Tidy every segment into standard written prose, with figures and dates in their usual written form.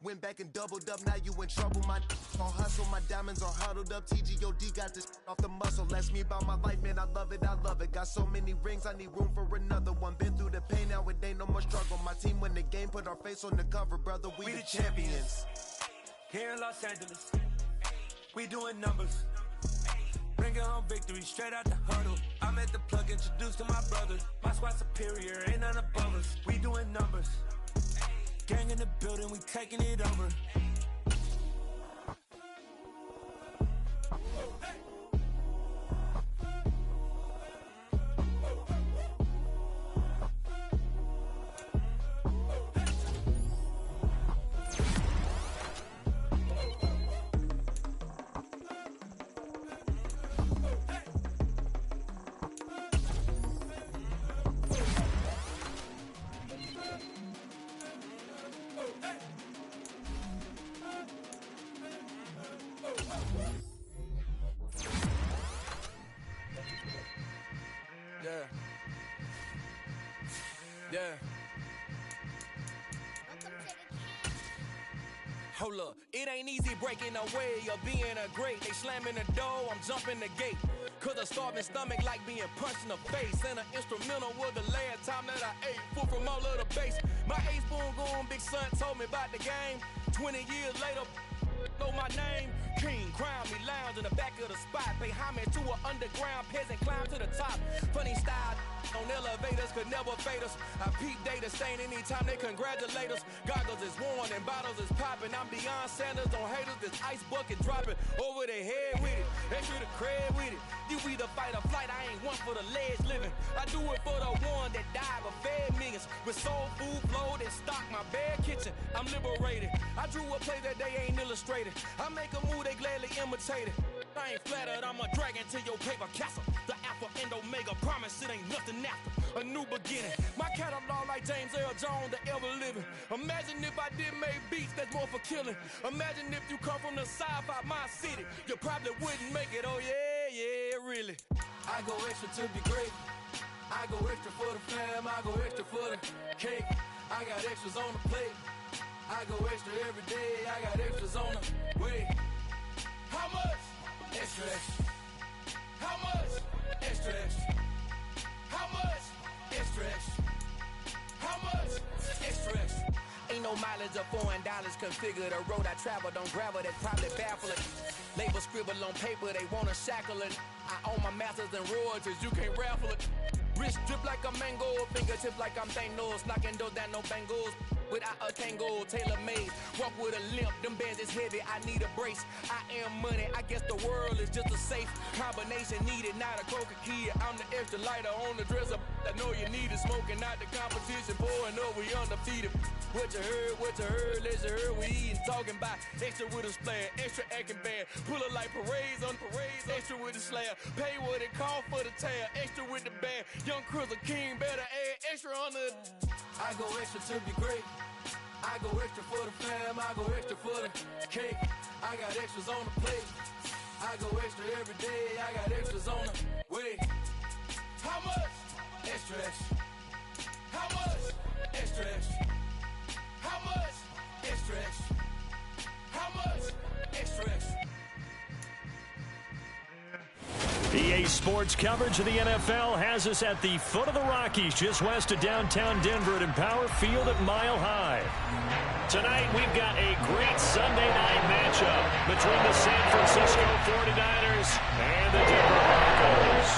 Went back and doubled up, now you in trouble. My on hustle, my diamonds are huddled up. TGOD got this off the muscle. That's me about my life, man, I love it, I love it. Got so many rings, I need room for another one. Been through the pain, now it ain't no more struggle. My team win the game, put our face on the cover, brother, we the champions. Here in Los Angeles, we doing numbers. Bringing home victory straight out the huddle. I'm at the plug, introduced to my brothers. My squad superior, ain't none above us. We doing numbers. Gang in the building, we taking it over. Yeah. Hold up, it ain't easy breaking away or being a great. They slamming the door, I'm jumping the gate. Cause a starving stomach like being punched in the face. And an instrumental was the last time that I ate. Food from all of the base. My ace boom goon, big son told me about the game. 20 years later, know my name. King, crown me, lounge in the back of the spot. Pay homage to an underground peasant, climb to the top. Funny style on elevators could never fade us. I peep data stain anytime they congratulate us. Goggles is worn and bottles is popping. I'm beyond Sanders on haters, this ice bucket dropping over their head with it. Extra the cred with it. You either fight or flight, I ain't one for the ledge living. I do it for the one that died but fed millions. With soul food flowed and stocked my bare kitchen. I'm liberated. I drew a play that they ain't illustrated. I make a move, they gladly imitate it. I ain't flattered, I'm a dragon to your paper castle. The Alpha and Omega, promise it ain't nothing after. A new beginning. My catalog like James L. Jones, the ever living. Imagine if I did make beats that's more for killing. Imagine if you come from the south out my city. You probably wouldn't make it, oh yeah, really. I go extra to be great. I go extra for the fam, I go extra for the cake. I got extras on the plate. I go extra every day, I got extras on the way. How much? Extra, extra. How much? Extra, extra. How much? Extra, extra. How much? Extra, extra. Ain't no mileage of $4 configure the road I travel. Don't gravel, that's probably baffling. Label scribble on paper, they wanna shackle it. I own my masters and royalties, you can't raffle it. Wrist drip like a mango, fingertips like I'm Thanos, knocking those down, no bangles. Without a tango, tailor-made. Walk with a limp, them bands is heavy, I need a brace. I am money, I guess the world is just a safe combination needed, not a coca key. I'm the extra lighter on the dresser. I know you need it, smoking out the competition, pouring up, we undefeated. What you heard, let you heard, we eating, talking about extra with a splash, extra acting bad. Pull it like parades on parades, extra with the slab. Pay what it cost for the tab, extra with the band. Young Cruz, a king, better add extra on the. I go extra to be great. I go extra for the fam, I go extra for the cake. I got extras on the plate. I go extra every day, I got extras on the way. How much? Extra, extra. How much? Extra, extra. How much? Extra, extra. How much? Extra, extra. EA Sports coverage of the NFL has us at the foot of the Rockies, just west of downtown Denver at Empower Field at Mile High. Tonight, we've got a great Sunday night matchup between the San Francisco 49ers and the Denver Broncos.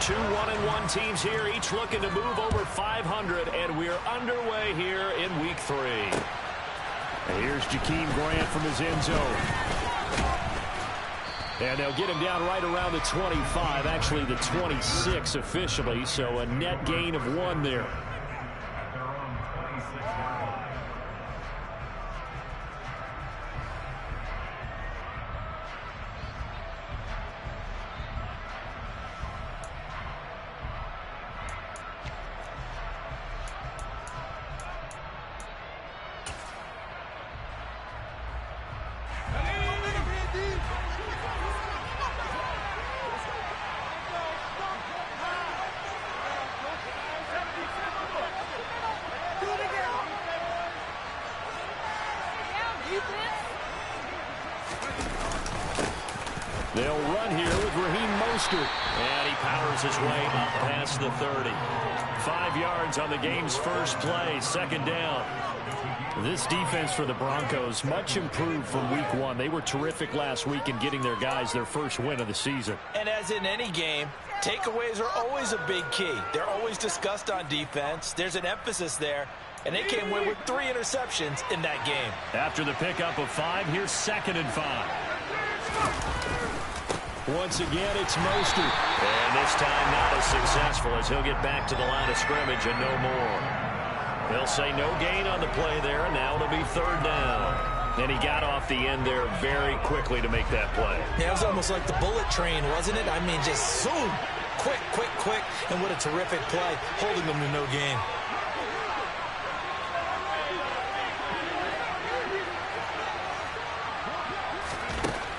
2 1-1 teams here, each looking to move over 500, and we're underway here in Week 3. And here's Jakeem Grant from his end zone. And they'll get him down right around the 25, actually the 26 officially, so a net gain of 1 there. They'll run here with Raheem Mostert. And he powers his way up past the 30. 5 yards on the game's first play. Second down. This defense for the Broncos, much improved from week 1. They were terrific last week in getting their guys their first win of the season. And as in any game, takeaways are always a big key. They're always discussed on defense. There's an emphasis there. And they came away with 3 interceptions in that game. After the pickup of 5, here's 2nd and 5. Once again, it's Mostert. And this time not as successful as he'll get back to the line of scrimmage and no more. They'll say no gain on the play there, and now it'll be 3rd down. And he got off the end there very quickly to make that play. Yeah, it was almost like the bullet train, wasn't it? I mean, just zoom. Quick, quick, quick. And what a terrific play, holding them to no gain.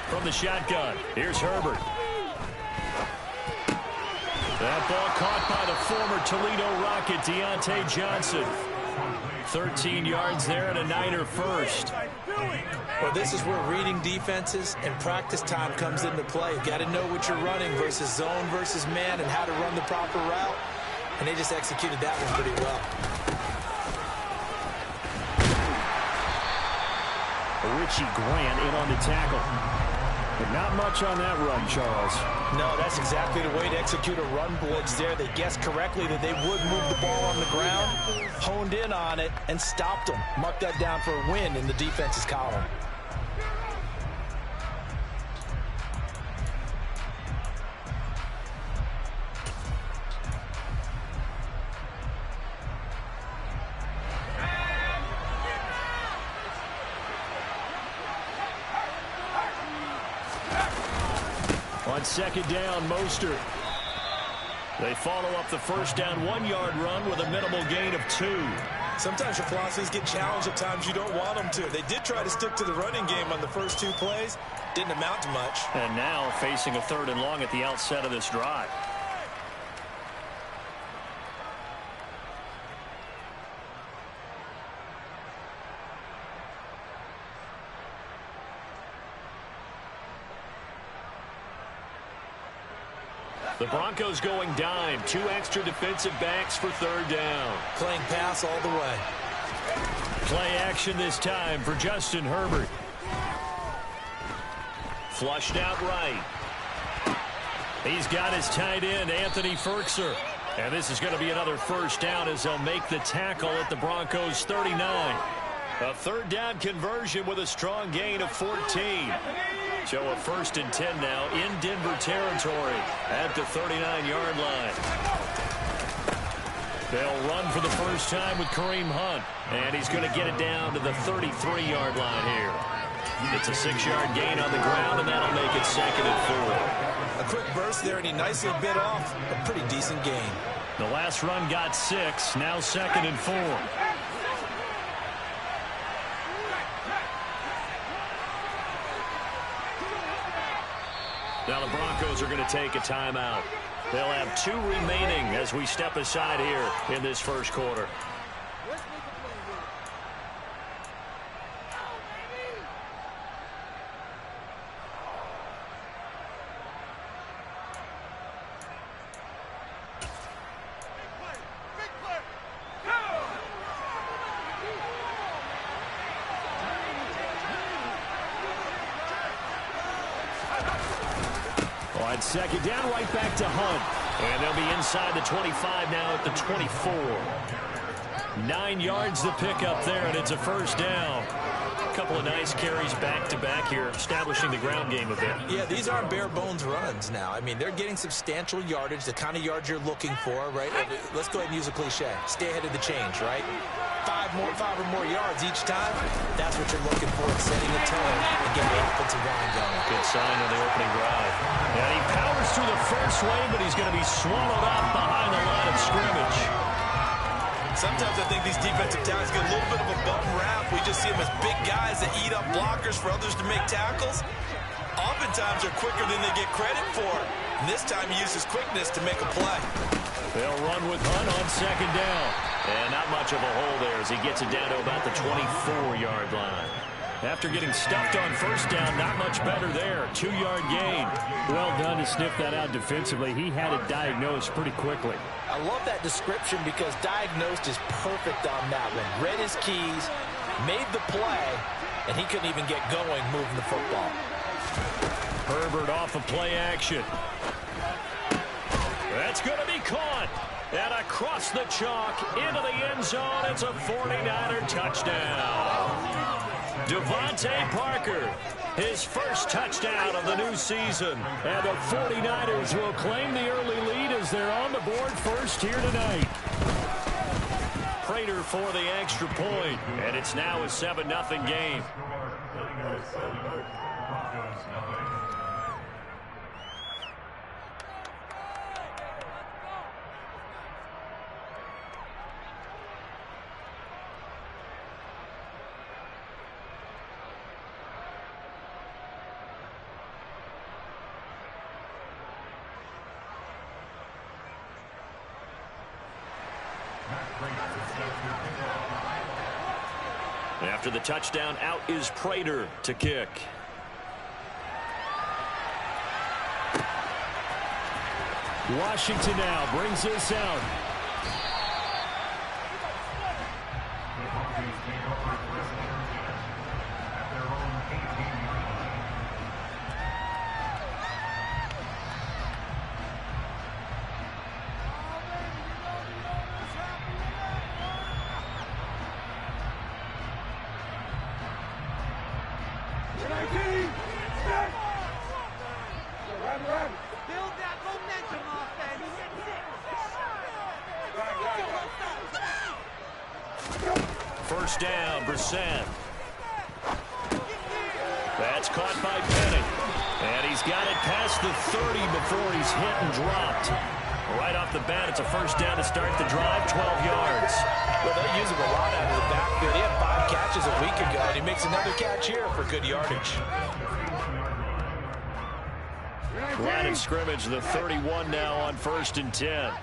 From the shotgun, here's Herbert. That ball caught by the former Toledo Rocket, Deontay Johnson. 13 yards there and a Niner first. Well, this is where reading defenses and practice time comes into play. You've got to know what you're running versus zone versus man and how to run the proper route. And they just executed that one pretty well. Richie Grant in on the tackle. But not much on that run, Charles. No, that's exactly the way to execute a run blitz there. They guessed correctly that they would move the ball on the ground, honed in on it, and stopped them. Mark that down for a win in the defense's column. On 2nd down, Mostert. They follow up the first down 1-yard run with a minimal gain of 2. Sometimes your philosophies get challenged at times you don't want them to. They did try to stick to the running game on the first 2 plays. Didn't amount to much. And now facing a 3rd and long at the outset of this drive. The Broncos going dime. 2 extra defensive backs for 3rd down. Playing pass all the way. Play action this time for Justin Herbert. Flushed out right. He's got his tight end, Anthony Ferkser. And this is going to be another first down as they'll make the tackle at the Broncos' 39. A 3rd down conversion with a strong gain of 14. So a 1st and 10 now in Denver territory at the 39-yard line. They'll run for the first time with Kareem Hunt. And he's going to get it down to the 33-yard line here. It's a 6-yard gain on the ground, and that'll make it 2nd and 4. A quick burst there, and he nicely bit off a pretty decent gain. The last run got 6, now 2nd and 4. Now the Broncos are going to take a timeout. They'll have 2 remaining as we step aside here in this first quarter. On 2nd down, right back to Hunt. And they'll be inside the 25 now at the 24. 9 yards the pickup there, and it's a first down. A couple of nice carries back-to-back here, establishing the ground game a bit. Yeah, these aren't bare-bones runs now. I mean, they're getting substantial yardage, the kind of yards you're looking for, right? Let's go ahead and use a cliche. Stay ahead of the change, right? 5 or more yards each time. That's what you're looking for, setting the tone and getting the offensive line going. Good sign on the opening drive. And he powers through the first wave, but he's going to be swallowed up behind the line of scrimmage. Sometimes I think these defensive tackles get a little bit of a bum rap. We just see them as big guys that eat up blockers for others to make tackles. Oftentimes they're quicker than they get credit for. And this time he uses quickness to make a play. They'll run with Hunt on 2nd down. And not much of a hole there as he gets it down to about the 24-yard line. After getting stuffed on first down, not much better there. 2-yard gain. Well done to sniff that out defensively. He had it diagnosed pretty quickly. I love that description because diagnosed is perfect on that one. Read his keys, made the play, and he couldn't even get going moving the football. Herbert off of play action. That's going to be caught. And across the chalk into the end zone. It's a 49er touchdown. Devontae Parker, his first touchdown of the new season. And the 49ers will claim the early lead as they're on the board first here tonight. Prater for the extra point, and it's now a 7-0 game. After the touchdown, out is Prater to kick. Washington now brings this out. First down, Brissett. That's caught by Penning. And he's got it past the 30 before he's hit and dropped. Right off the bat, it's a first down to start the drive, 12 yards. Well, they use him a lot out of the backfield. He had 5 catches a week ago, and he makes another catch here for good yardage. Line of scrimmage, the 31 now on 1st and 10.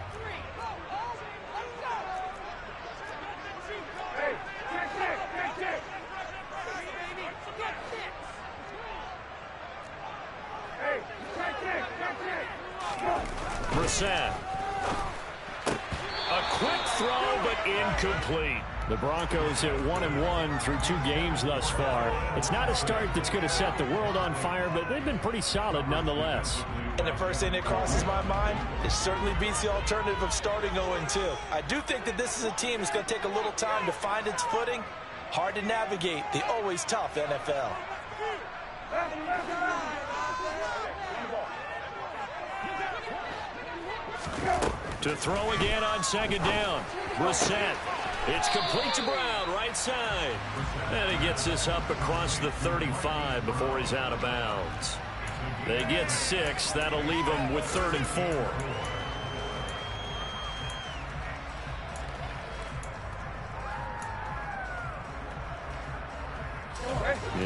Brissett. A quick throw, but incomplete. The Broncos at 1-1 through 2 games thus far. It's not a start that's going to set the world on fire, but they've been pretty solid nonetheless. And the first thing that crosses my mind, it certainly beats the alternative of starting 0-2. I do think that this is a team that's going to take a little time to find its footing. Hard to navigate the always tough NFL. To throw again on 2nd down. Brissett. It's complete to Brown, right side. And he gets this up across the 35 before he's out of bounds. They get 6. That'll leave them with 3rd and 4.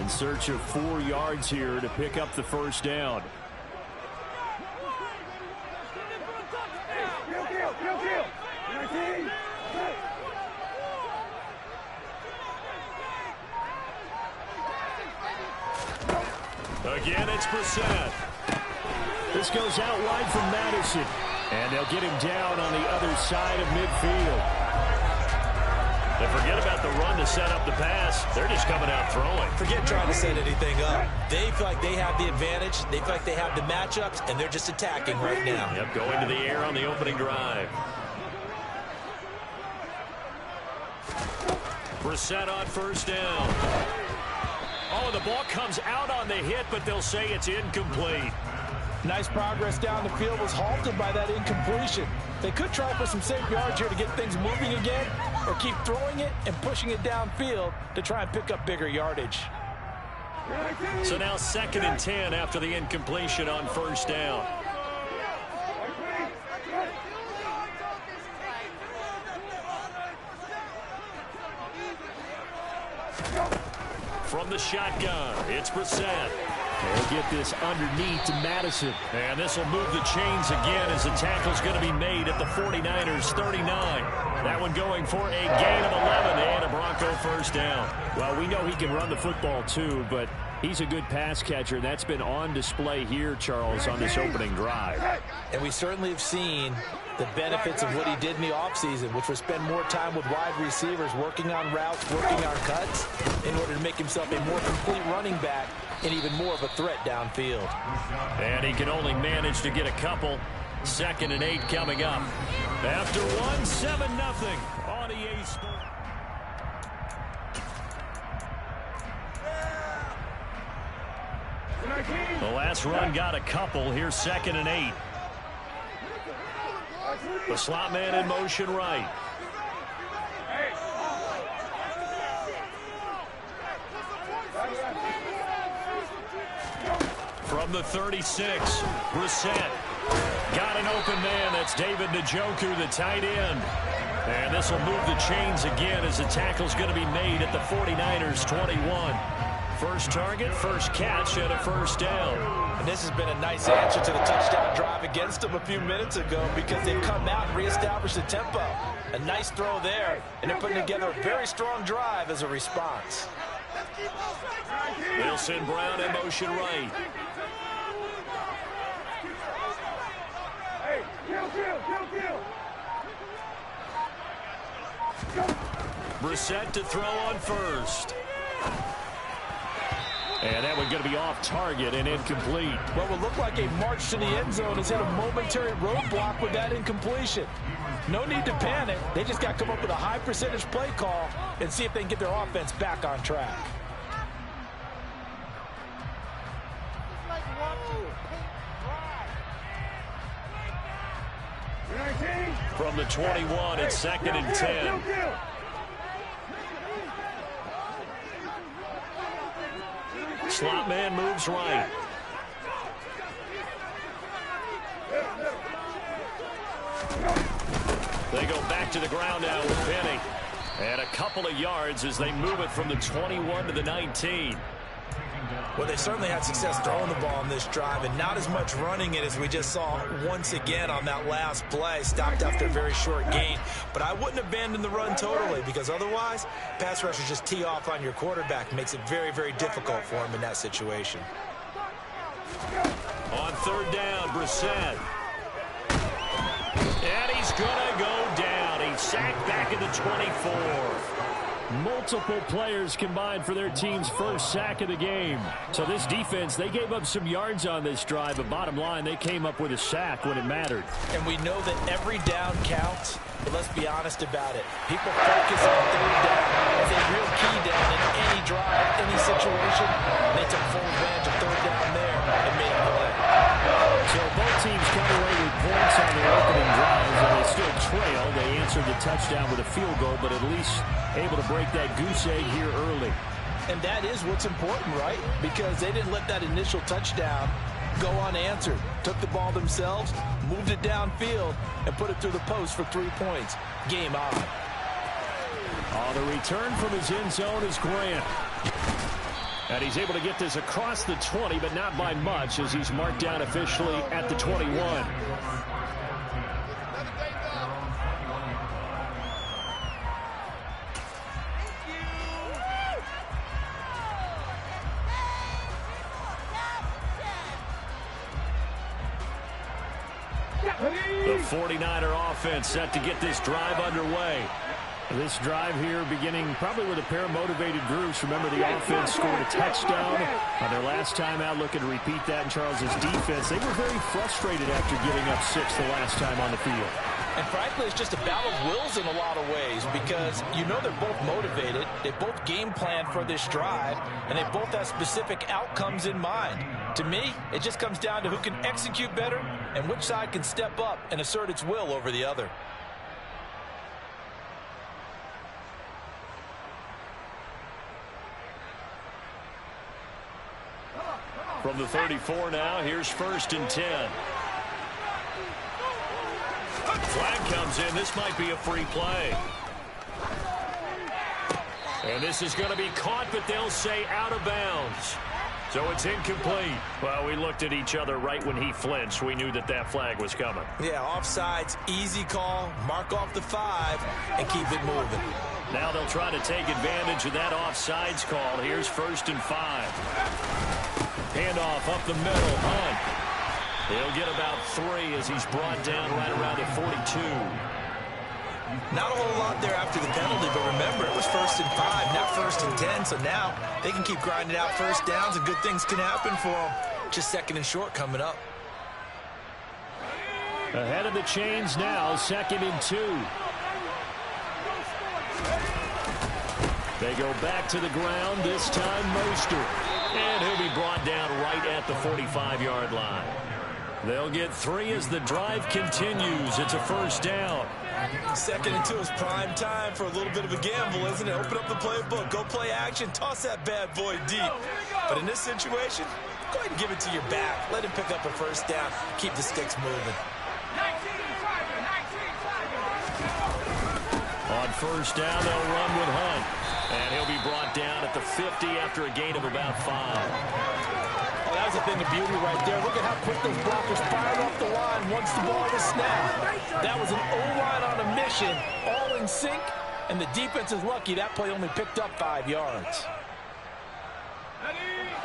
In search of 4 yards here to pick up the first down. Again, it's Brissett. This goes out wide from Madison. And they'll get him down on the other side of midfield. And forget about the run to set up the pass. They're just coming out throwing. Forget trying to set anything up. They feel like they have the advantage. They feel like they have the matchups, and they're just attacking right now. Yep, going to the air on the opening drive. Brissett on first down. Oh, the ball comes out on the hit, but they'll say it's incomplete. Nice progress down the field was halted by that incompletion. They could try for some safe yards here to get things moving again, or keep throwing it and pushing it downfield to try and pick up bigger yardage. So now 2nd and 10 after the incompletion on first down. From the shotgun, it's Brissett. They'll get this underneath to Madison. And this will move the chains again as the tackle's going to be made at the 49ers 39. That one going for a gain of 11 and a Bronco first down. Well, we know he can run the football too, but he's a good pass catcher. That's been on display here, Charles, on this opening drive. And we certainly have seen the benefits of what he did in the offseason, which was spend more time with wide receivers, working on routes, working on cuts, in order to make himself a more complete running back and even more of a threat downfield. And he can only manage to get a couple. 2nd and 8 coming up. After 7-0 on EA Sports. The last run got a couple. Here's 2nd and 8. The slot man in motion right. From the 36, Brissett. Got an open man. That's David Njoku, the tight end. And this will move the chains again as the tackle's going to be made at the 49ers 21. First target, first catch, and a first down. And this has been a nice answer to the touchdown drive against them a few minutes ago because they've come out and reestablished the tempo. A nice throw there, and they're putting together a very strong drive as a response. Wilson Brown in motion right. Brissett to throw on first. And that one's going to be off target and incomplete. What would look like a march to the end zone has hit a momentary roadblock with that incompletion. No need to panic. They just got to come up with a high percentage play call and see if they can get their offense back on track. From the 21, it's 2nd and 10. Slot man moves right. They go back to the ground now with Penny. And a couple of yards as they move it from the 21 to the 19. Well, they certainly had success throwing the ball on this drive and not as much running it as we just saw once again on that last play. Stopped after a very short gain. But I wouldn't abandon the run totally because otherwise, pass rushers just tee off on your quarterback. Makes it very, very difficult for him in that situation. On 3rd down, Brissett. And he's going to go down. He's sacked back at the 24. Multiple players combined for their team's first sack of the game. So this defense, they gave up some yards on this drive, but bottom line, they came up with a sack when it mattered. And we know that every down counts, but let's be honest about it. People focus on 3rd down as a real key down in any drive, any situation. They took full advantage of 3rd down there and made a play. So both teams come away with points on their opening drives, and they still trail. They answered the touchdown with a field goal, but at least able to break that goose egg here early. And that is what's important, right? Because they didn't let that initial touchdown go unanswered. Took the ball themselves, moved it downfield, and put it through the post for 3 points. Game on. The return from his end zone is Grant. And he's able to get this across the 20, but not by much as he's marked down officially at the 21. The 49er offense set to get this drive underway. This drive here beginning probably with a pair of motivated groups. Remember, the offense scored a touchdown on their last time out. Looking to repeat that in Charles's defense. They were very frustrated after giving up 6 the last time on the field. And frankly, it's just a battle of wills in a lot of ways because you know they're both motivated. They both game plan for this drive, and they both have specific outcomes in mind. To me, it just comes down to who can execute better and which side can step up and assert its will over the other. From the 34 now, here's 1st and 10. Flag comes in. This might be a free play. And this is going to be caught, but they'll say out of bounds. So it's incomplete. Well, we looked at each other right when he flinched. We knew that that flag was coming. Yeah, offsides, easy call, mark off the 5, and keep it moving. Now they'll try to take advantage of that offsides call. Here's 1st and 5. Handoff up the middle, Hunt. He'll get about 3 as he's brought down right around the 42. Not a whole lot there after the penalty, but remember, it was 1st and 5, not 1st and 10, so now they can keep grinding out first downs and good things can happen for them. Just 2nd and short coming up. Ahead of the chains now, 2nd and 2. They go back to the ground, this time Mostert. And he'll be brought down right at the 45-yard line. They'll get 3 as the drive continues. It's a 1st down. 2nd and 2 is prime time for a little bit of a gamble, isn't it? Open up the playbook, go play action, toss that bad boy deep. But in this situation, go ahead and give it to your back. Let him pick up a 1st down. Keep the sticks moving. On 1st down, they'll run with Hunt. And he'll be brought down at the 50 after a gain of about 5. Oh, that was a thing of beauty right there. Look at how quick those blockers fired off the line once the ball was snapped. That was an O-line on a mission, all in sync, and the defense is lucky that play only picked up 5 yards.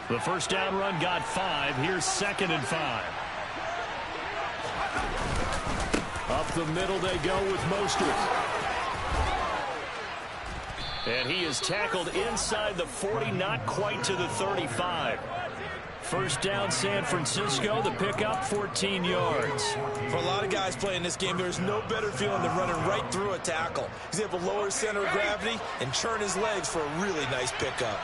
The 1st down run got 5. Here's 2nd and 5. Up the middle they go with Mostert. And he is tackled inside the 40, not quite to the 35. 1st down, San Francisco. The pickup, 14 yards. For a lot of guys playing this game, there's no better feeling than running right through a tackle. He's able to lower his center of gravity and churn his legs for a really nice pickup.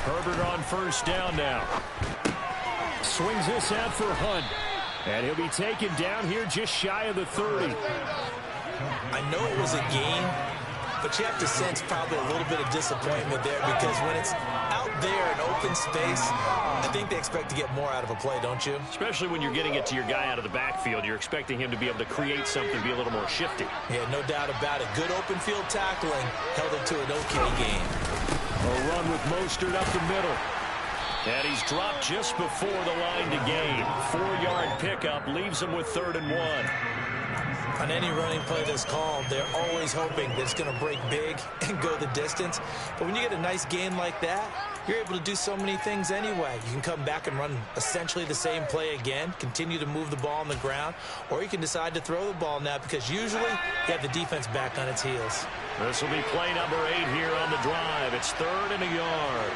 Herbert on 1st down now. Swings this out for Hunt. And he'll be taken down here just shy of the 30. I know it was a gain, but you have to sense probably a little bit of disappointment there because when it's out there in open space, I think they expect to get more out of a play, don't you? Especially when you're getting it to your guy out of the backfield. You're expecting him to be able to create something, be a little more shifty. Yeah, no doubt about it. Good open field tackling held it to an okay game. A run with Mostert up the middle. And he's dropped just before the line to gain. 4-yard pickup leaves him with 3rd and 1. On any running play that's called, they're always hoping that it's going to break big and go the distance. But when you get a nice gain like that, you're able to do so many things anyway. You can come back and run essentially the same play again, continue to move the ball on the ground, or you can decide to throw the ball now because usually you have the defense back on its heels. This will be play number 8 here on the drive. It's 3rd and a yard.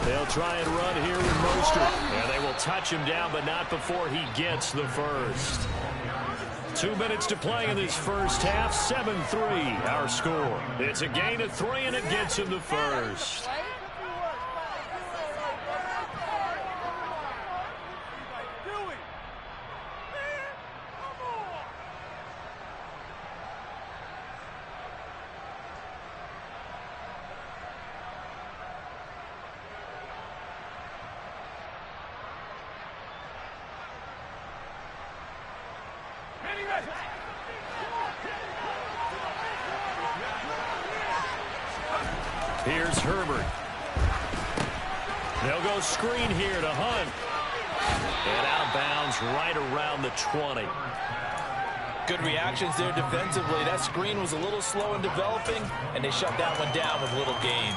They'll try and run here with Mostert. And they will touch him down, but not before he gets the first. 2 minutes to play in this first half. 7-3 our score. It's a gain of 3, and it gets him the first. Here's Herbert. They'll go screen here to Hunt. And out of bounds right around the 20. Good reactions there defensively. That screen was a little slow in developing, and they shut that one down with little gain.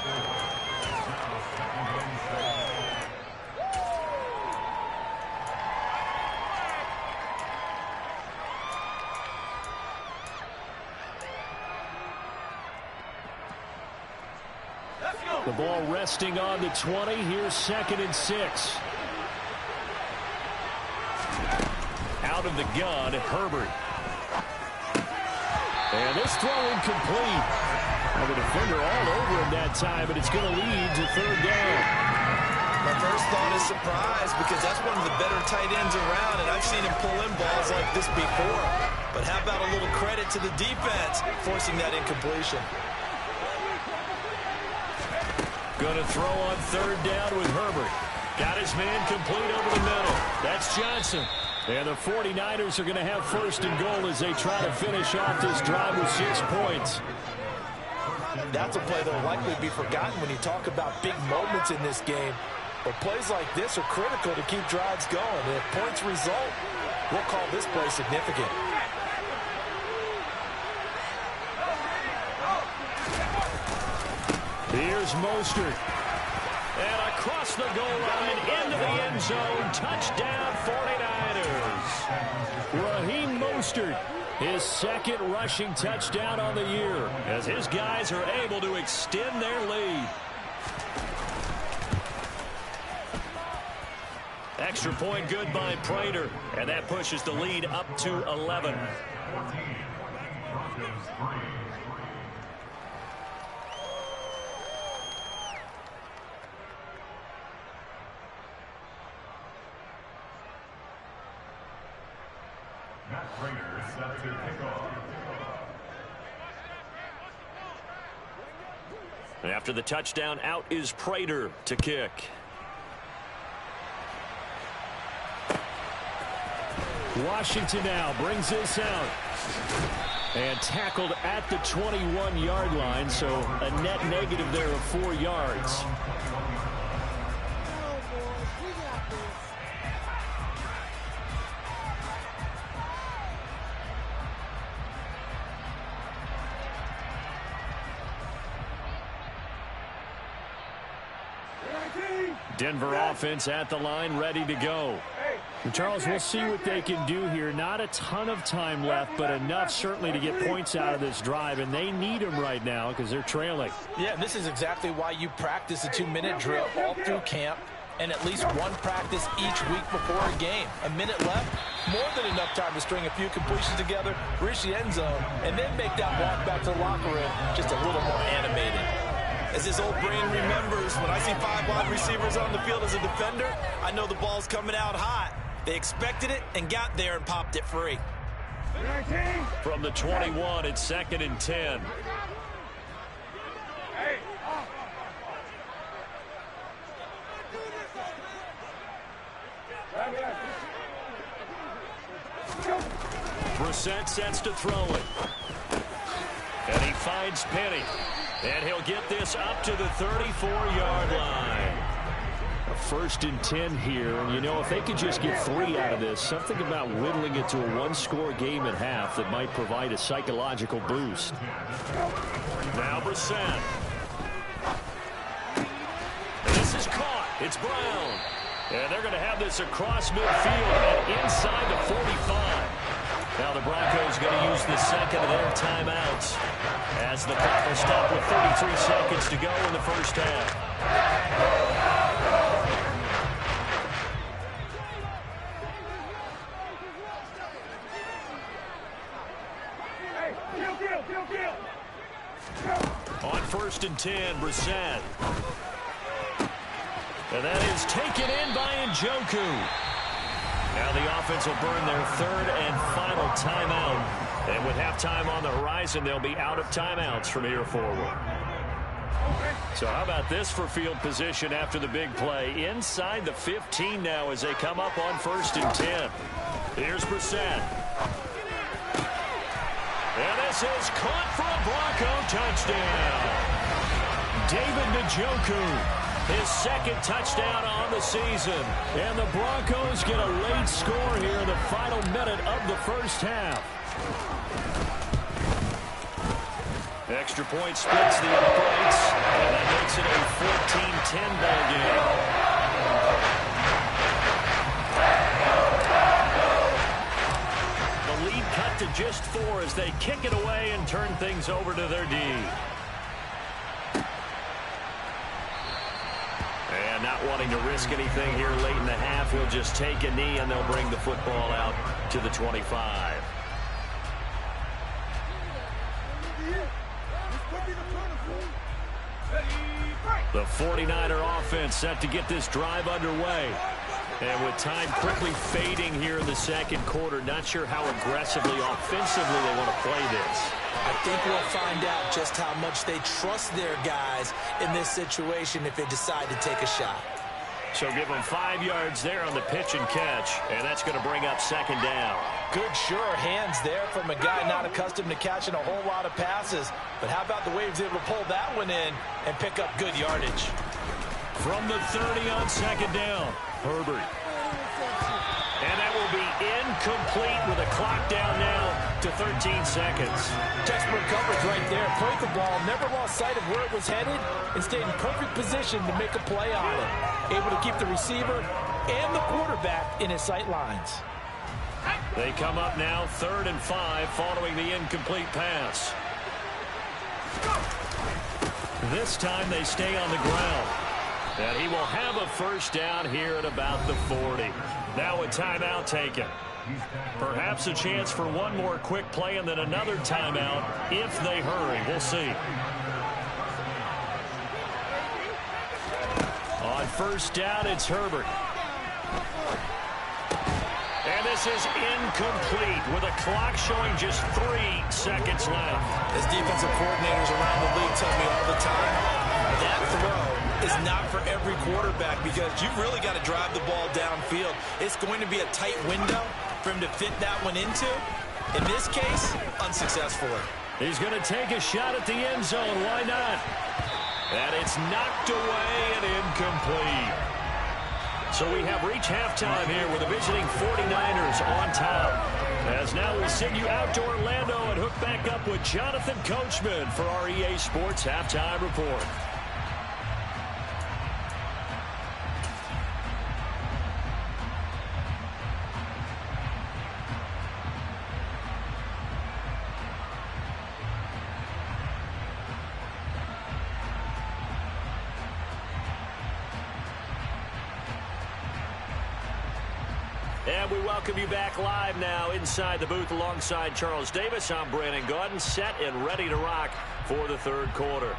The ball resting on the 20. Here's 2nd and 6. Out of the gun, Herbert. And this throw incomplete. And the defender all over him that time, but it's going to lead to 3rd down. My first thought is surprise because that's one of the better tight ends around, and I've seen him pull in balls like this before. But how about a little credit to the defense forcing that incompletion? Going to throw on 3rd down with Herbert. Got his man complete over the middle. That's Johnson. And the 49ers are going to have first and goal as they try to finish off this drive with 6 points. That's a play that will likely be forgotten when you talk about big moments in this game. But plays like this are critical to keep drives going. And if points result, we'll call this play significant. Here's Mostert. And across the goal line, into the end zone. Touchdown, 49ers. Raheem Mostert, his second rushing touchdown on the year, as his guys are able to extend their lead. Extra point good by Prater, and that pushes the lead up to 11. After the touchdown, out is Prater to kick. Washington now brings this out. And tackled at the 21-yard line, so a net negative there of 4 yards. Denver offense at the line, ready to go. And Charles, we'll see what they can do here. Not a ton of time left, but enough certainly to get points out of this drive, and they need them right now because they're trailing. Yeah, this is exactly why you practice a 2-minute drill all through camp and at least one practice each week before a game. A minute left, more than enough time to string a few completions together, reach the end zone, and then make that walk back to the locker room just a little more animated. As his old brain remembers, when I see 5 wide receivers on the field as a defender, I know the ball's coming out hot. They expected it and got there and popped it free. From the 21, it's 2nd and 10. Brissett sets to throw it. And he finds Penny. And he'll get this up to the 34-yard line. A 1st and 10 here. And, you know, if they could just get 3 out of this, something about whittling it to a 1-score game at half that might provide a psychological boost. Now Brissett. This is caught. It's Brown. And they're going to have this across midfield and inside the 45. Now the Broncos going to use the second of their timeouts as the clock will stop with 33 seconds to go in the first half. On 1st and 10, Brissett. And that is taken in by Njoku. Now the offense will burn their 3rd and final timeout. And with halftime on the horizon, they'll be out of timeouts from here forward. So how about this for field position after the big play? Inside the 15 now as they come up on 1st and 10. Here's Brissett. And this is caught for a Bronco touchdown. David Njoku. His 2nd touchdown on the season. And the Broncos get a late score here in the final minute of the first half. Extra point splits the uprights. And that makes it a 14-10 ball game. The lead cut to just 4 as they kick it away and turn things over to their D. And not wanting to risk anything here late in the half, he'll just take a knee and they'll bring the football out to the 25. The 49er offense set to get this drive underway. And with time quickly fading here in the second quarter, not sure how aggressively, offensively they want to play this. I think we'll find out just how much they trust their guys in this situation if they decide to take a shot. So give him 5 yards there on the pitch and catch, and that's going to bring up second down. Good, sure hands there from a guy not accustomed to catching a whole lot of passes. But how about the way he was able to pull that one in and pick up good yardage? From the 30 on second down, Herbert. And that will be incomplete with a clock down now to 13 seconds. Textbook coverage right there. Played the ball, never lost sight of where it was headed, and stayed in perfect position to make a play on it. Able to keep the receiver and the quarterback in his sight lines. They come up now 3rd and 5 following the incomplete pass. This time they stay on the ground. And he will have a first down here at about the 40. Now a timeout taken. Perhaps a chance for one more quick play and then another timeout if they hurry. We'll see. On first down, it's Herbert. And this is incomplete with a clock showing just 3 seconds left. As defensive coordinators around the league tell me all the time, that throw is not for every quarterback because you've really got to drive the ball downfield. It's going to be a tight window for him to fit that one into. In this case, unsuccessfully. He's going to take a shot at the end zone. Why not? And it's knocked away and incomplete. So we have reached halftime here with the visiting 49ers on top. As now we'll send you out to Orlando and hook back up with Jonathan Coachman for our EA Sports Halftime Report. And we welcome you back live now inside the booth alongside Charles Davis. I'm Brandon Gaudin, set and ready to rock for the third quarter.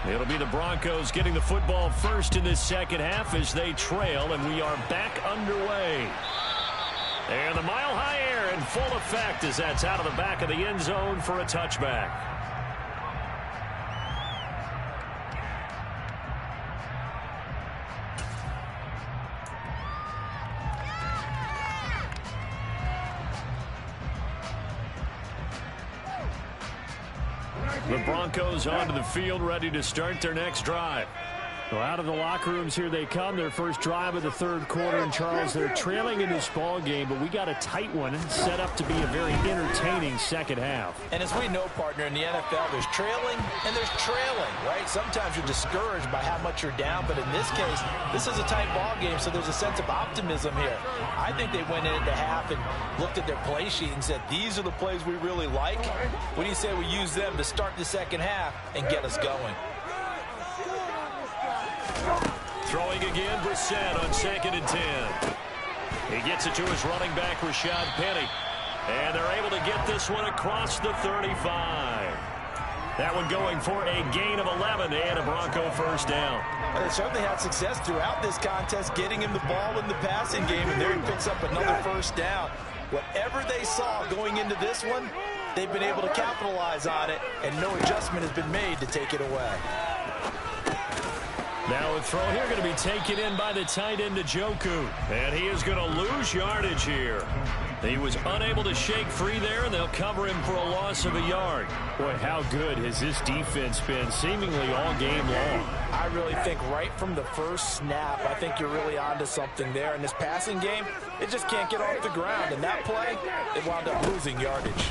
It'll be the Broncos getting the football first in this second half as they trail, and we are back underway. And the mile-high air in full effect as that's out of the back of the end zone for a touchback. The Broncos onto the field, ready to start their next drive. Well, out of the locker rooms here they come, their first drive of the third quarter. And Charles, they're trailing in this ball game, but we got a tight one set up to be a very entertaining second half. And as we know, partner, in the NFL, there's trailing and there's trailing, right? Sometimes you're discouraged by how much you're down, but in this case, this is a tight ball game, so there's a sense of optimism here. I think they went into half and looked at their play sheet and said, these are the plays we really like. What do you say we use them to start the second half and get us going? Throwing again, Brissett on 2nd and 10. He gets it to his running back, Rashad Penny. And they're able to get this one across the 35. That one going for a gain of 11 and a Bronco first down. They certainly had success throughout this contest, getting him the ball in the passing game, and there he picks up another first down. Whatever they saw going into this one, they've been able to capitalize on it, and no adjustment has been made to take it away. Now a throw here going to be taken in by the tight end, Njoku. And he is going to lose yardage here. He was unable to shake free there, and they'll cover him for a loss of a yard. Boy, how good has this defense been seemingly all game long? I really think right from the first snap, I think you're really onto something there. In this passing game, it just can't get off the ground. And that play, they wound up losing yardage.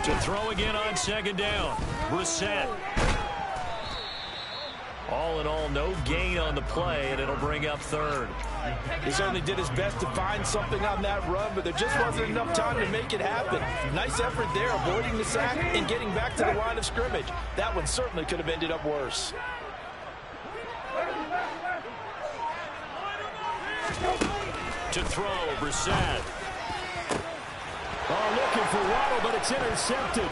To throw again on 2nd down, Brissett. All in all, no gain on the play, and it'll bring up 3rd. He certainly did his best to find something on that run, but there just wasn't enough time to make it happen. Nice effort there, avoiding the sack and getting back to the line of scrimmage. That one certainly could have ended up worse. To throw, Brissett. Oh, looking for Waddle, but it's intercepted.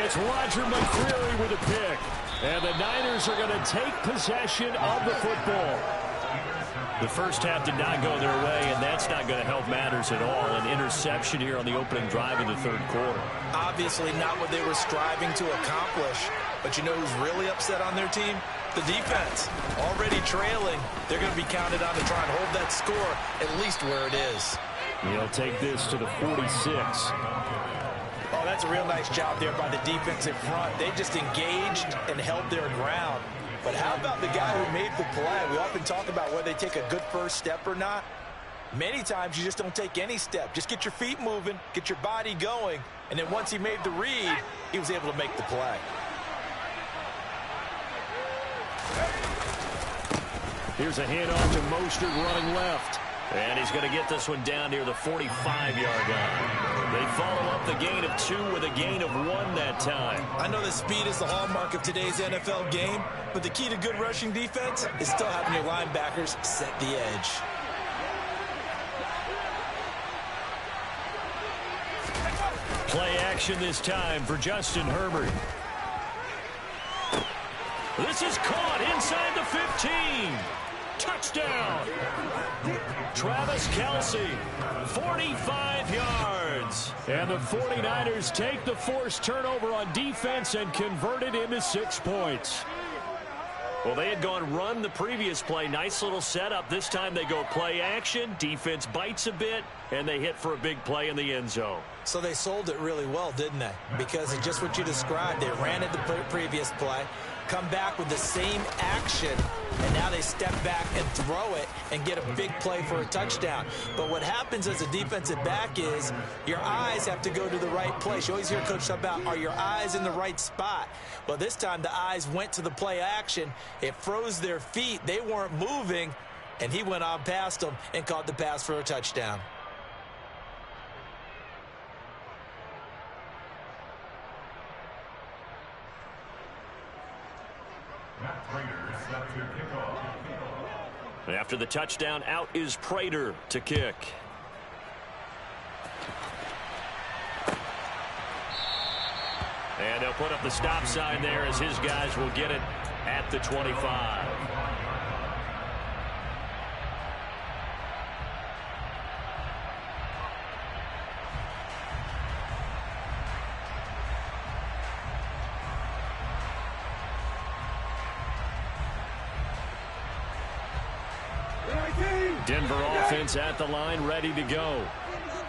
It's Roger McCreary with a pick. And the Niners are going to take possession of the football. The first half did not go their way, and that's not going to help matters at all. An interception here on the opening drive of the third quarter. Obviously not what they were striving to accomplish. But you know who's really upset on their team? The defense. Already trailing. They're going to be counted on to try and hold that score at least where it is. He'll take this to the 46. Oh, that's a real nice job there by the defense in front. They just engaged and held their ground. But how about the guy who made the play? We often talk about whether they take a good first step or not. Many times you just don't take any step. Just get your feet moving, get your body going, and then once he made the read, he was able to make the play. Here's a handoff to Mostert running left. And he's going to get this one down near the 45-yard line. They follow up the gain of 2 with a gain of 1 that time. I know that speed is the hallmark of today's NFL game, but the key to good rushing defense is still having your linebackers set the edge. Play action this time for Justin Herbert. This is caught inside the 15. Touchdown. Travis Kelce, 45 yards. And the 49ers take the forced turnover on defense and convert it into 6 points. Well, they had gone run the previous play. Nice little setup. This time they go play action. Defense bites a bit, and they hit for a big play in the end zone. So they sold it really well, didn't they? Because of just what you described. They ran it the previous play, come back with the same action, and now they step back and throw it and get a big play for a touchdown. But what happens as a defensive back is your eyes have to go to the right place. You always hear Coach talk about, are your eyes in the right spot? Well, this time the eyes went to the play action. It froze their feet. They weren't moving, and he went on past them and caught the pass for a touchdown. After the touchdown, out is Prater to kick. And they'll put up the stop sign there as his guys will get it at the 25. Denver offense at the line, ready to go.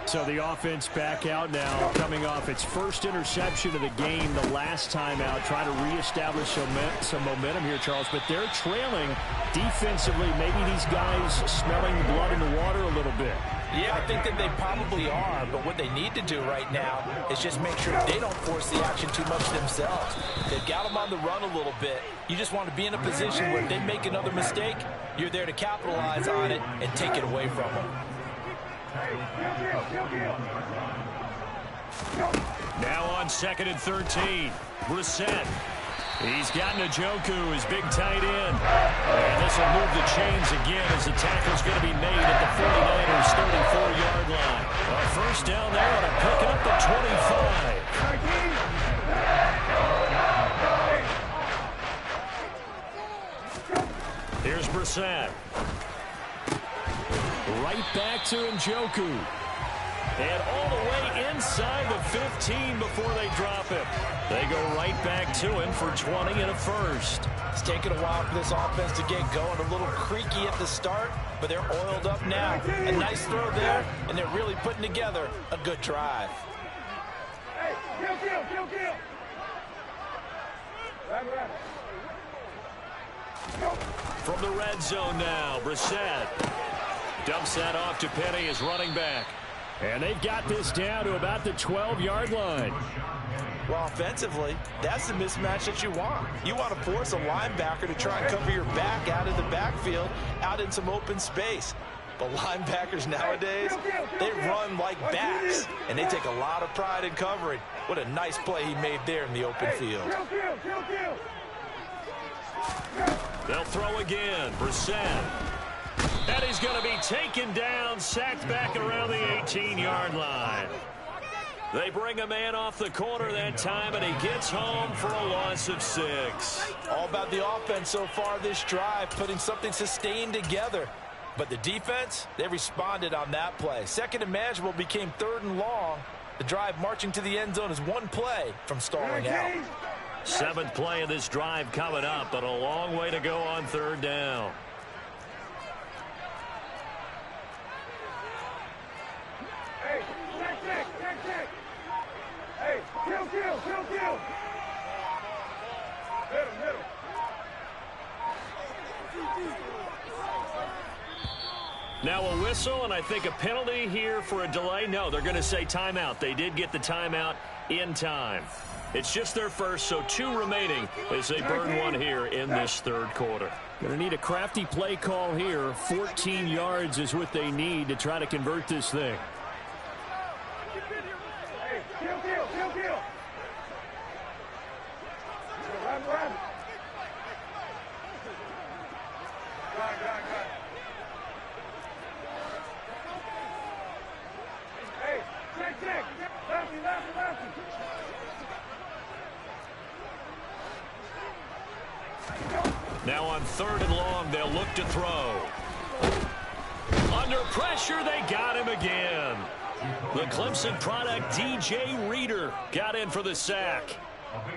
So the offense back out now, coming off its first interception of the game the last time out, trying to reestablish some momentum here, Charles. But they're trailing defensively. Maybe these guys smelling the blood in the water a little bit. Yeah, I think that they probably are, but what they need to do right now is just make sure they don't force the action too much themselves. They've got them on the run a little bit. You just want to be in a position where if they make another mistake, you're there to capitalize on it and take it away from them. Now on 2nd and 13, Brissett. He's got Njoku, his big tight end. And this will move the chains again as the tackle's going to be made at the 49ers 34-yard line. A first down there and a picking up the 25. Here's Brissett. Right back to Njoku. And all the way inside the 15 before they drop him. They go right back to him for 20 and a first. It's taken a while for this offense to get going. A little creaky at the start, but they're oiled up now. A nice throw there, and they're really putting together a good drive. From the red zone now, Brissett dumps that off to Penny as running back. And they've got this down to about the 12-yard line. Well, offensively, that's the mismatch that you want. You want to force a linebacker to try and cover your back out of the backfield, out in some open space. But linebackers nowadays, they run like backs, and they take a lot of pride in covering. What a nice play he made there in the open field. They'll throw again. Brissett. And he's going to be taken down, sacked back around the 18-yard line. They bring a man off the corner that time, and he gets home for a loss of 6. All about the offense so far this drive, putting something sustained together. But the defense, they responded on that play. Second and manageable became 3rd and long. The drive marching to the end zone is one play from stalling out. 7th play of this drive coming up, but a long way to go on 3rd down. Kill. Middle. Now a whistle, and I think a penalty here for a delay. No, they're going to say timeout. They did get the timeout in time. It's just their first, so 2 remaining as they burn one here in this 3rd quarter. Going to need a crafty play call here. 14 yards is what they need to try to convert this thing. Kill. Run. Hey, check. Lefty. Now on 3rd and long, they'll look to throw. Under pressure, they got him again. The Clemson product, DJ Reader, got in for the sack.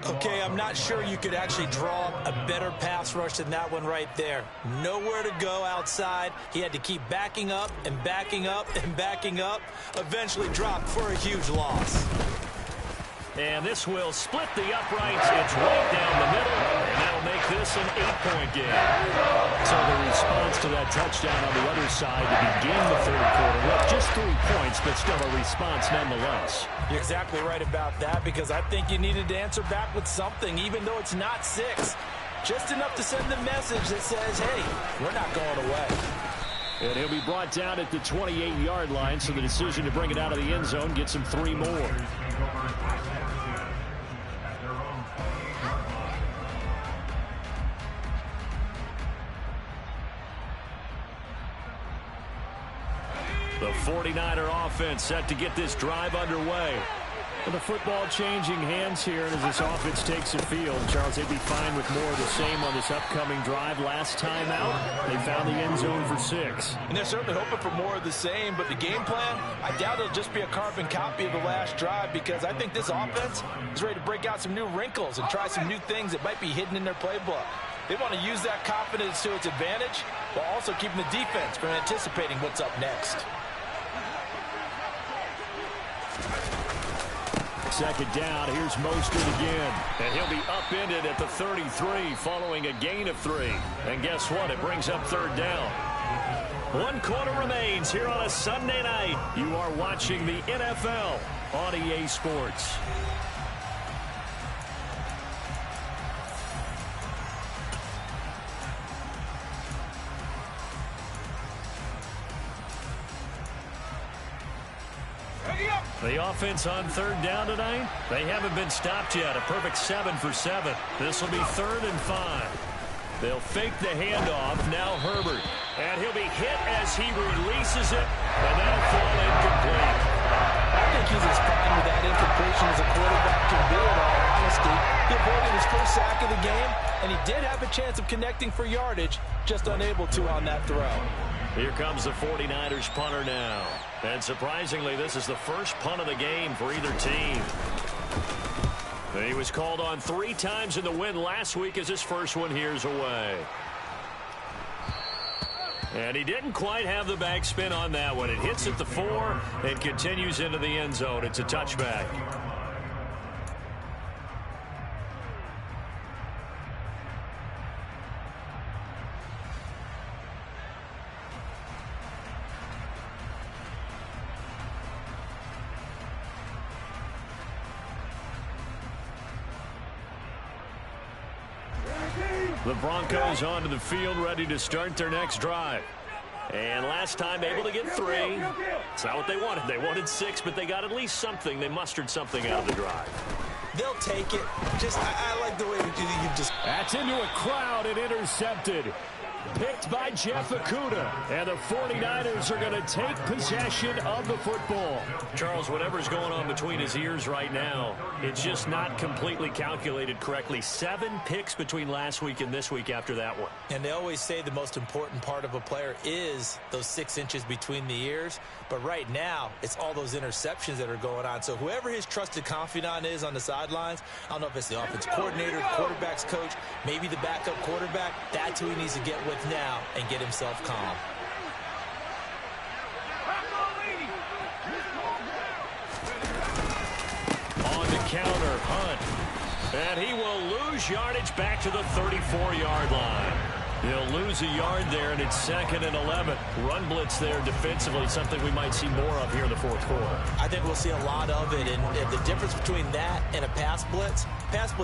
Okay, I'm not sure you could actually draw a better pass rush than that one right there. Nowhere to go outside. He had to keep backing up. Eventually dropped for a huge loss. And this will split the uprights. It's right down the middle, and that'll make this an 8-point game. So the response to that touchdown on the other side to begin the 3rd quarter. Well, just 3 points, but still a response nonetheless. You're exactly right about that, because I think you needed to answer back with something, even though it's not 6. Just enough to send the message that says, hey, we're not going away. And he'll be brought down at the 28-yard line, so the decision to bring it out of the end zone gets him 3 more. The 49er offense set to get this drive underway. And the football changing hands here as this offense takes the field. Charles, they'd be fine with more of the same on this upcoming drive. Last time out, they found the end zone for 6. And they're certainly hoping for more of the same, but the game plan, I doubt it'll just be a carbon copy of the last drive, because I think this offense is ready to break out some new wrinkles and try some new things that might be hidden in their playbook. They want to use that confidence to its advantage while also keeping the defense from anticipating what's up next. 2nd down, here's Mostert again. And he'll be upended at the 33 following a gain of 3. And guess what? It brings up 3rd down. 1 quarter remains here on a Sunday night. You are watching the NFL on EA Sports. The offense on 3rd down tonight, they haven't been stopped yet. A perfect 7 for 7. This will be 3rd and 5. They'll fake the handoff. Now Herbert. And he'll be hit as he releases it, and that'll fall incomplete. I think he's as fine with that incompletion as a quarterback can be, in all honesty. He avoided his first sack of the game, and he did have a chance of connecting for yardage, just unable to on that throw. Here comes the 49ers punter now. And surprisingly, this is the first punt of the game for either team. He was called on 3 times in the win last week as his first one here's away. And he didn't quite have the backspin on that one. It hits at the 4 and continues into the end zone. It's a touchback. The Broncos onto the field, ready to start their next drive. And last time able to get 3. It's not what they wanted. They wanted 6, but they got at least something. They mustered something out of the drive. They'll take it. I like the way you just... That's into a crowd and intercepted. picked by Jeff Okudah. And the 49ers are going to take possession of the football. Charles, whatever's going on between his ears right now, it's just not completely calculated correctly. 7 picks between last week and this week after that one. And they always say the most important part of a player is those 6 inches between the ears. But right now, it's all those interceptions that are going on. So whoever his trusted confidant is on the sidelines, I don't know if it's the offense coordinator, the quarterback's coach, maybe the backup quarterback, that's who he needs to get with now and get himself calm. On the counter, Hunt. And he will lose yardage back to the 34-yard line. He'll lose a yard there, and it's 2nd and 11. Run blitz there defensively, something we might see more of here in the fourth quarter. I think we'll see a lot of it, and the difference between that and a pass blitz,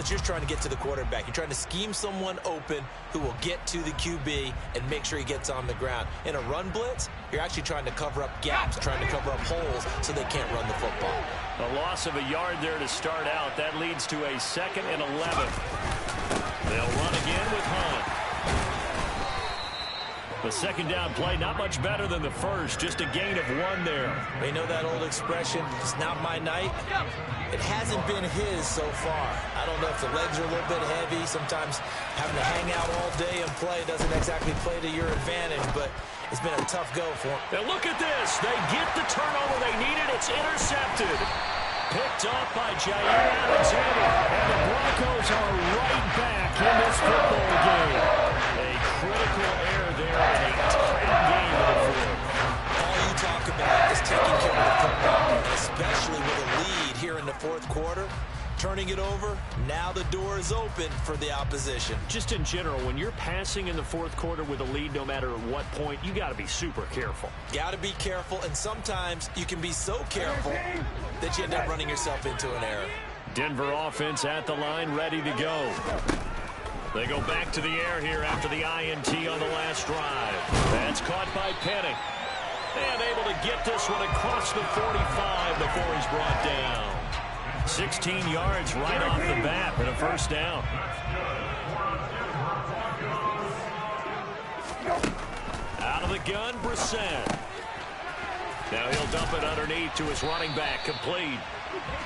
you're trying to get to the quarterback. You're trying to scheme someone open who will get to the QB and make sure he gets on the ground. In a run blitz, you're actually trying to cover up gaps, trying to cover up holes so they can't run the football. A loss of a yard there to start out. That leads to a 2nd and 11. They'll run again with Hunt. The second down play, not much better than the first, just a gain of 1 there. We know that old expression, it's not my night. It hasn't been his so far. I don't know if the legs are a little bit heavy. Sometimes having to hang out all day and play doesn't exactly play to your advantage, but it's been a tough go for him. And look at this. They get the turnover they needed. It's intercepted. Picked off by Jair Alexander. And the Broncos are right back in this football game. A critical error there in a tight game of the fourth. All you talk about is taking care of the football, especially with a lead here in the fourth quarter. Turning it over, now the door is open for the opposition. Just in general, when you're passing in the fourth quarter with a lead, no matter at what point, you got to be super careful. Got to be careful, and sometimes you can be so careful that you end up running yourself into an error. Denver offense at the line, ready to go. They go back to the air here after the INT on the last drive. That's caught by Penning. And able to get this one across the 45 before he's brought down. 16 yards right off the bat and a first down. Out of the gun, Brissett. Now he'll dump it underneath to his running back, complete.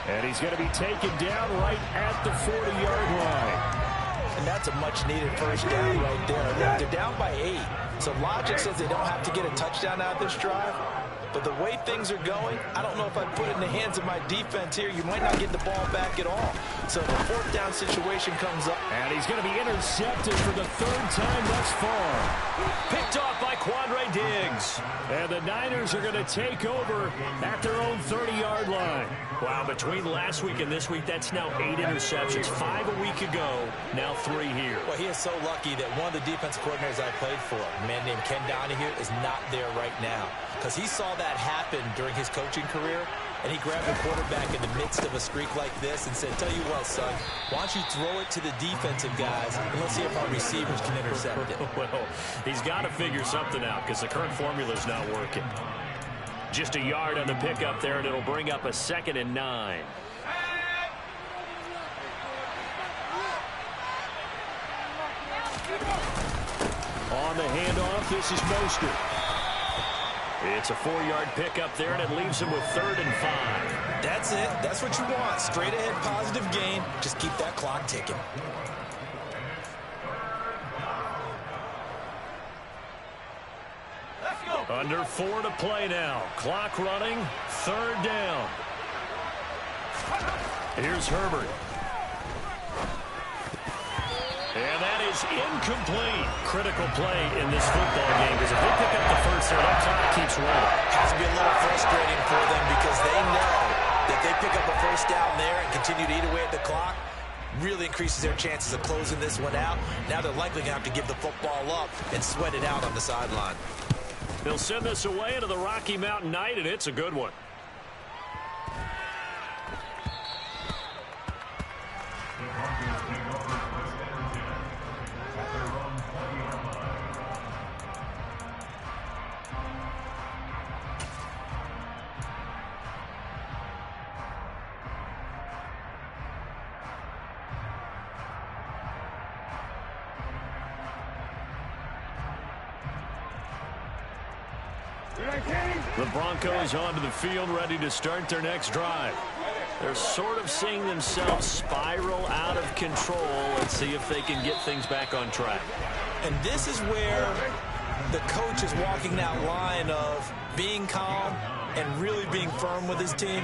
And he's going to be taken down right at the 40-yard line. And that's a much-needed first down right there. They're down by 8. So logic says they don't have to get a touchdown out of this drive. But the way things are going, I don't know if I put it in the hands of my defense here. You might not get the ball back at all. So the fourth down situation comes up. And he's going to be intercepted for the 3rd time thus far. Picked off by Quandre Diggs. And the Niners are going to take over at their own 30-yard line. Wow, between last week and this week, that's now 8 interceptions. 5 a week ago, now 3 here. Well, he is so lucky that one of the defensive coordinators I played for, a man named Ken Donahue, is not there right now. Because he saw that happen during his coaching career, and he grabbed the quarterback in the midst of a streak like this and said, tell you what, son, why don't you throw it to the defensive guys, and let's see if our receivers can intercept it. Well, he's got to figure something out because the current formula is not working. Just a yard on the pickup there, and it'll bring up a 2nd and 9. On the handoff, this is Mostert. It's a 4-yard pickup there, and it leaves him with 3rd and 5. That's it. That's what you want. Straight ahead positive gain. Just keep that clock ticking. Under 4 to play now. Clock running. 3rd down. Here's Herbert. And that is incomplete. Critical play in this football game because if they pick up the first there, that clock keeps running. Has to be a little frustrating for them because they know that they pick up a first down there and continue to eat away at the clock, really increases their chances of closing this one out. Now they're likely going to have to give the football up and sweat it out on the sideline. They'll send this away into the Rocky Mountain night, and it's a good one. The Broncos onto the field, ready to start their next drive. They're sort of seeing themselves spiral out of control. Let's see if they can get things back on track. And this is where the coach is walking that line of being calm and really being firm with his team.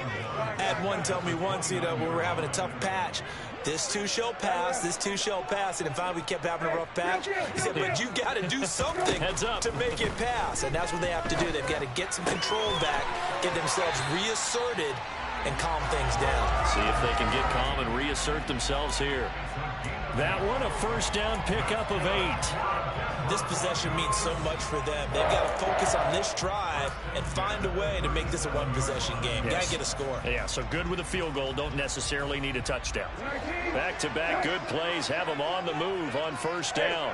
I had one tell me once, when we were having a tough patch, this too shall pass, this too shall pass. And finally we kept having a rough patch. He said, but you got to do something to make it pass. And that's what they have to do. They've got to get some control back, get themselves reasserted, and calm things down. See if they can get calm and reassert themselves here. That one, a first down pickup of 8. This possession means so much for them. They've got to focus on this drive and find a way to make this a one-possession game. Got to get a score. Yeah, so good with a field goal. Don't necessarily need a touchdown. Back-to-back good plays have them on the move on first down.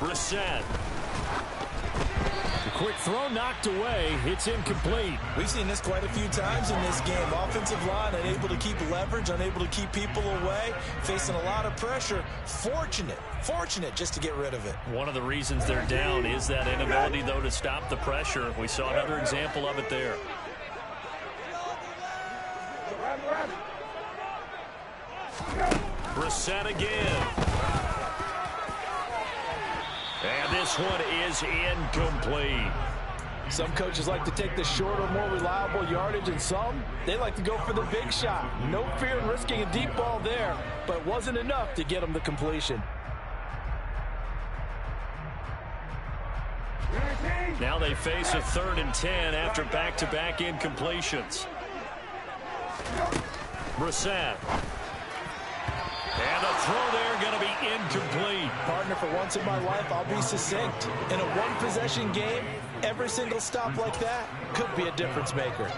Brissett. The quick throw knocked away. It's incomplete. We've seen this quite a few times in this game. Offensive line unable to keep leverage, unable to keep people away, facing a lot of pressure. Fortunate just to get rid of it. One of the reasons they're down is that inability, though, to stop the pressure. We saw another example of it there. Brissett again. And this one is incomplete. Some coaches like to take the shorter, more reliable yardage, and some, they like to go for the big shot. No fear in risking a deep ball there, but it wasn't enough to get them the completion. Now they face a 3rd and 10 after back-to-back incompletions. Brissett. And a throw there going to be incomplete. Partner, for once in my life, I'll be succinct. In a one-possession game, every single stop like that could be a difference maker.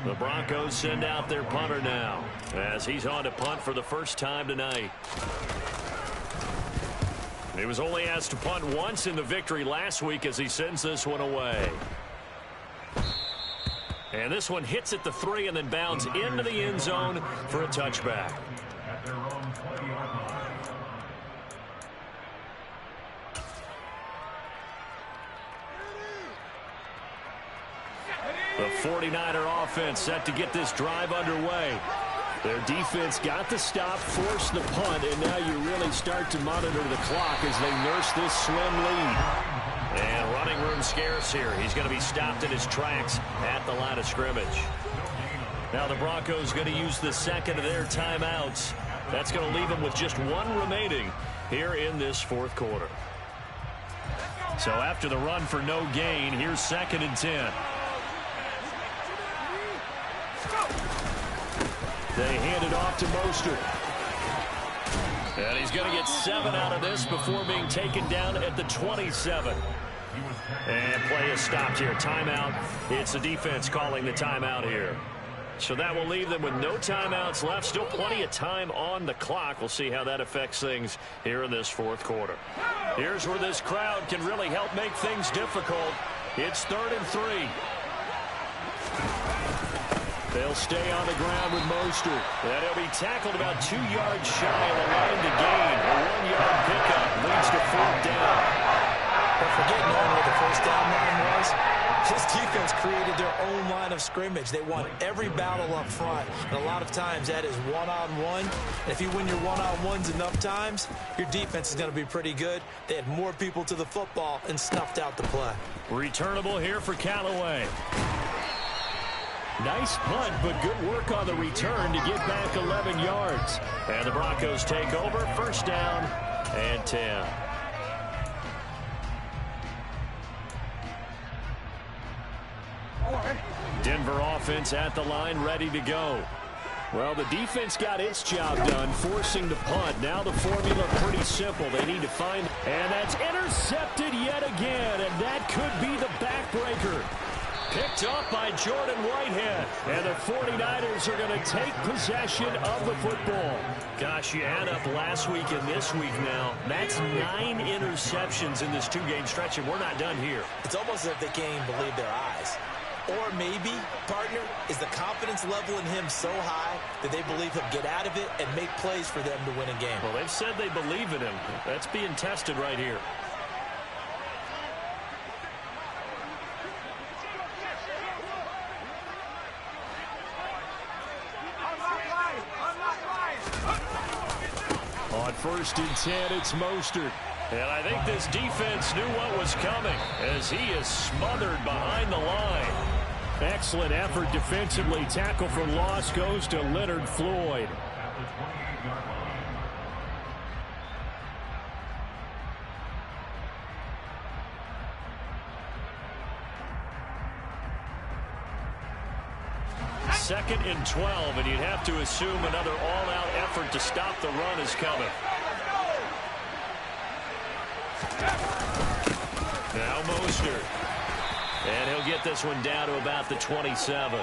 The Broncos send out their punter now as he's on to punt for the first time tonight. He was only asked to punt once in the victory last week as he sends this one away. And this one hits at the 3 and then bounds into the end zone for a touchback. The 49er offense set to get this drive underway. Their defense got the stop, forced the punt, and now you really start to monitor the clock as they nurse this slim lead. And running room scarce here. He's going to be stopped in his tracks at the line of scrimmage. Now the Broncos going to use the second of their timeouts. That's going to leave them with just one remaining here in this fourth quarter. So after the run for no gain, here's 2nd and 10. They hand it off to Mostert. And he's going to get 7 out of this before being taken down at the 27. And play is stopped here. Timeout. It's the defense calling the timeout here. So that will leave them with no timeouts left. Still plenty of time on the clock. We'll see how that affects things here in this fourth quarter. Here's where this crowd can really help make things difficult. It's 3rd and 3. They'll stay on the ground with Mostert. And he'll be tackled about 2 yards shy of the line to gain. A 1-yard pickup leads to 4th down. But forget knowing where the first down line was. This defense created their own line of scrimmage. They won every battle up front. And a lot of times that is one-on-one. And if you win your one-on-ones enough times, your defense is going to be pretty good. They had more people to the football and snuffed out the play. Returnable here for Callaway. Nice punt, but good work on the return to get back 11 yards. And the Broncos take over, first down and 10. Denver offense at the line, ready to go. Well, the defense got its job done, forcing the punt. Now the formula pretty simple. They need to find, and that's intercepted yet again, and that could be the backbreaker. Picked up by Jordan Whitehead. And the 49ers are going to take possession of the football. Gosh, you add up last week and this week now. That's 9 interceptions in this 2-game stretch, and we're not done here. It's almost as if they can't even believe their eyes. Or maybe, partner, is the confidence level in him so high that they believe he'll get out of it and make plays for them to win a game. Well, they've said they believe in him. That's being tested right here. On 1st and 10, it's Mostert. And I think this defense knew what was coming as he is smothered behind the line. Excellent effort defensively. Tackle for loss goes to Leonard Floyd. Second and 12, and you'd have to assume another all-out effort to stop the run is coming. Now Mostert. And he'll get this one down to about the 27.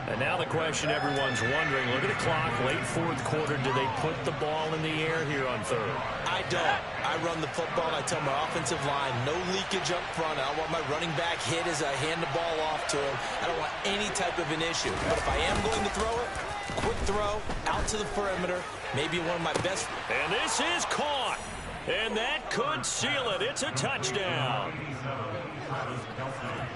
And now the question everyone's wondering, look at the clock, late fourth quarter, do they put the ball in the air here on third? I don't. I run the football, and I tell my offensive line, no leakage up front. I don't want my running back hit as I hand the ball off to him. I don't want any type of an issue. But if I am going to throw it, quick throw, out to the perimeter, maybe one of my best. And this is caught. And that could seal it. It's a touchdown.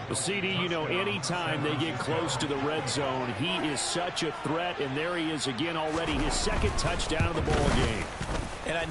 The CD, you know, anytime they get close to the red zone, he is such a threat. And there he is again already, his second touchdown of the ball game. And I